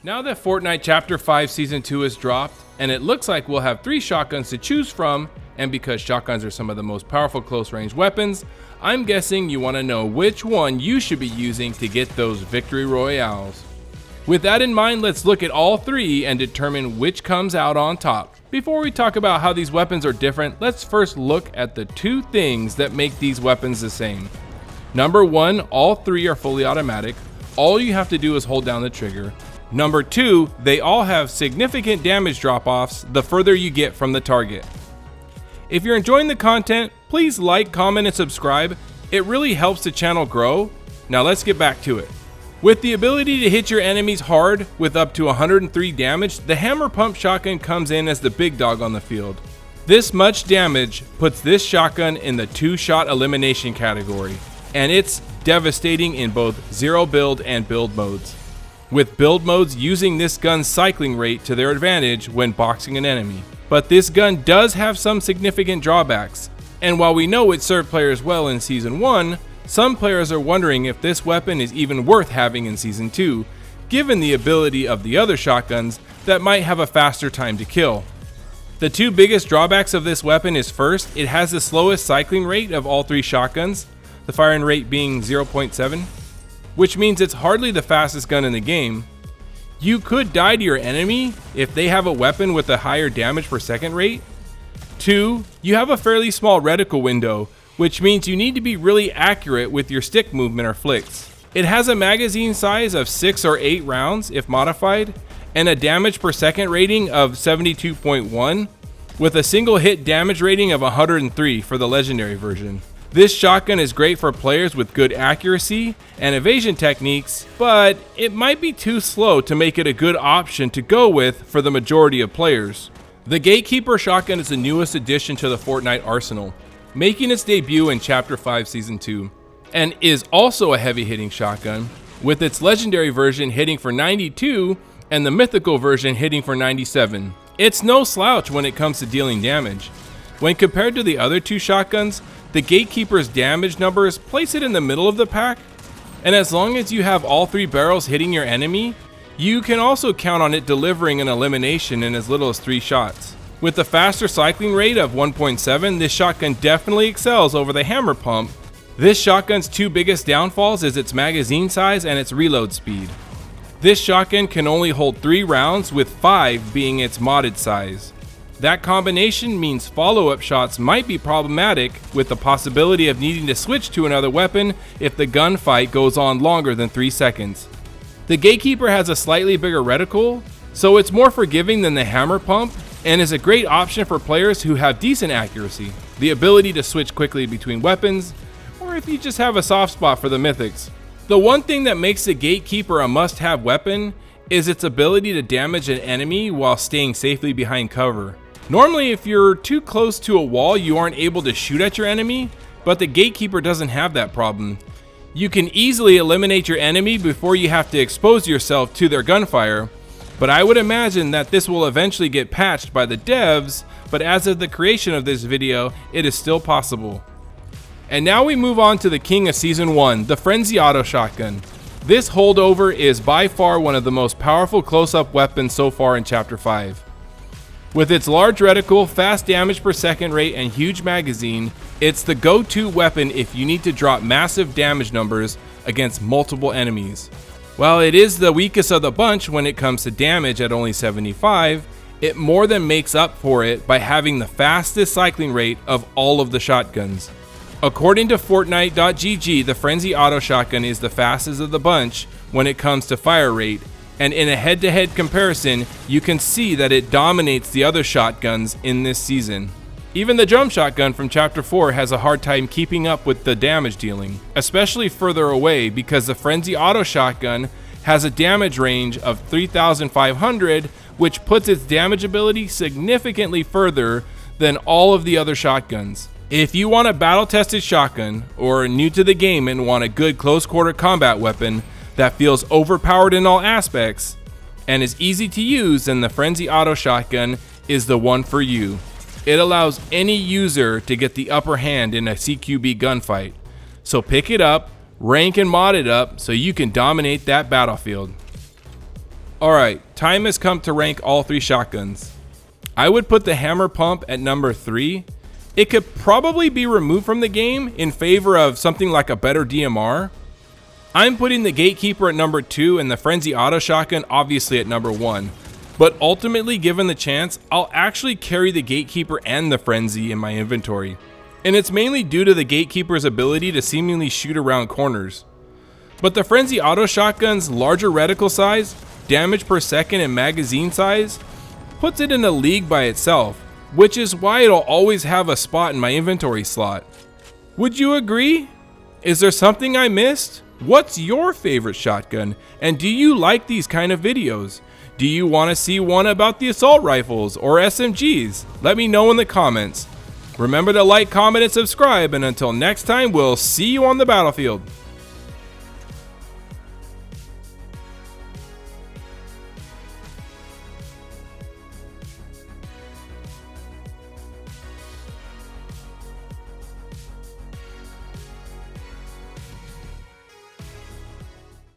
Now that Fortnite Chapter 5 Season 2 is dropped, and it looks like we'll have 3 shotguns to choose from, and because shotguns are some of the most powerful close-range weapons, I'm guessing you want to know which one you should be using to get those victory royales. With that in mind, let's look at all 3 and determine which comes out on top. Before we talk about how these weapons are different, let's first look at the 2 things that make these weapons the same. Number 1, all 3 are fully automatic. All you have to do is hold down the trigger. Number 2, they all have significant damage drop-offs the further you get from the target. If you're enjoying the content, please like, comment, and subscribe. It really helps the channel grow. Now let's get back to it. With the ability to hit your enemies hard with up to 103 damage, the hammer pump shotgun comes in as the big dog on the field. This much damage puts this shotgun in the 2-shot elimination category, and it's devastating in both zero build and build modes, with build modes using this gun's cycling rate to their advantage when boxing an enemy. But this gun does have some significant drawbacks, and while we know it served players well in Season 1, some players are wondering if this weapon is even worth having in Season 2, given the ability of the other shotguns that might have a faster time to kill. The 2 biggest drawbacks of this weapon is first, it has the slowest cycling rate of all 3 shotguns, the firing rate being 0.7, which means it's hardly the fastest gun in the game. You could die to your enemy if they have a weapon with a higher damage per second rate. 2, you have a fairly small reticle window, which means you need to be really accurate with your stick movement or flicks. It has a magazine size of 6 or 8 rounds if modified, and a damage per second rating of 72.1, with a single hit damage rating of 103 for the legendary version. This shotgun is great for players with good accuracy and evasion techniques, but it might be too slow to make it a good option to go with for the majority of players. The Gatekeeper shotgun is the newest addition to the Fortnite arsenal, making its debut in Chapter 5 Season 2, and is also a heavy-hitting shotgun, with its legendary version hitting for 92 and the mythical version hitting for 97. It's no slouch when it comes to dealing damage. When compared to the other 2 shotguns, the Gatekeeper's damage numbers place it in the middle of the pack, and as long as you have all 3 barrels hitting your enemy, you can also count on it delivering an elimination in as little as 3 shots. With the faster cycling rate of 1.7, this shotgun definitely excels over the hammer pump. This shotgun's 2 biggest downfalls is its magazine size and its reload speed. This shotgun can only hold 3 rounds, with 5 being its modded size. That combination means follow-up shots might be problematic, with the possibility of needing to switch to another weapon if the gunfight goes on longer than 3 seconds. The Gatekeeper has a slightly bigger reticle, so it's more forgiving than the hammer pump, and is a great option for players who have decent accuracy, the ability to switch quickly between weapons, or if you just have a soft spot for the mythics. The one thing that makes the Gatekeeper a must-have weapon is its ability to damage an enemy while staying safely behind cover. Normally, if you're too close to a wall, you aren't able to shoot at your enemy, but the Gatekeeper doesn't have that problem. You can easily eliminate your enemy before you have to expose yourself to their gunfire, but I would imagine that this will eventually get patched by the devs, but as of the creation of this video, it is still possible. And now we move on to the king of Season 1, the Frenzy Auto Shotgun. This holdover is by far one of the most powerful close-up weapons so far in Chapter 5. With its large reticle, fast damage per second rate, and huge magazine, it's the go-to weapon if you need to drop massive damage numbers against multiple enemies. While it is the weakest of the bunch when it comes to damage at only 75, it more than makes up for it by having the fastest cycling rate of all of the shotguns. According to Fortnite.gg, the Frenzy Auto Shotgun is the fastest of the bunch when it comes to fire rate, and in a head-to-head comparison, you can see that it dominates the other shotguns in this season. Even the jump shotgun from Chapter 4 has a hard time keeping up with the damage dealing, especially further away, because the Frenzy Auto Shotgun has a damage range of 3,500, which puts its damage ability significantly further than all of the other shotguns. If you want a battle-tested shotgun, or are new to the game and want a good close-quarter combat weapon that feels overpowered in all aspects and is easy to use, then the Frenzy Auto Shotgun is the one for you. It allows any user to get the upper hand in a CQB gunfight, so pick it up, rank and mod it up so you can dominate that battlefield. Alright, time has come to rank all 3 shotguns. I would put the hammer pump at number 3. It could probably be removed from the game in favor of something like a better DMR. I'm putting the Gatekeeper at number 2 and the Frenzy Auto Shotgun obviously at number 1. But ultimately, given the chance, I'll actually carry the Gatekeeper and the Frenzy in my inventory. And it's mainly due to the Gatekeeper's ability to seemingly shoot around corners. But the Frenzy Auto Shotgun's larger reticle size, damage per second, and magazine size puts it in a league by itself, which is why it'll always have a spot in my inventory slot. Would you agree? Is there something I missed? What's your favorite shotgun? And do you like these kind of videos? Do you want to see one about the assault rifles or SMGs? Let me know in the comments. Remember to like, comment, and subscribe, and until next time, we'll see you on the battlefield.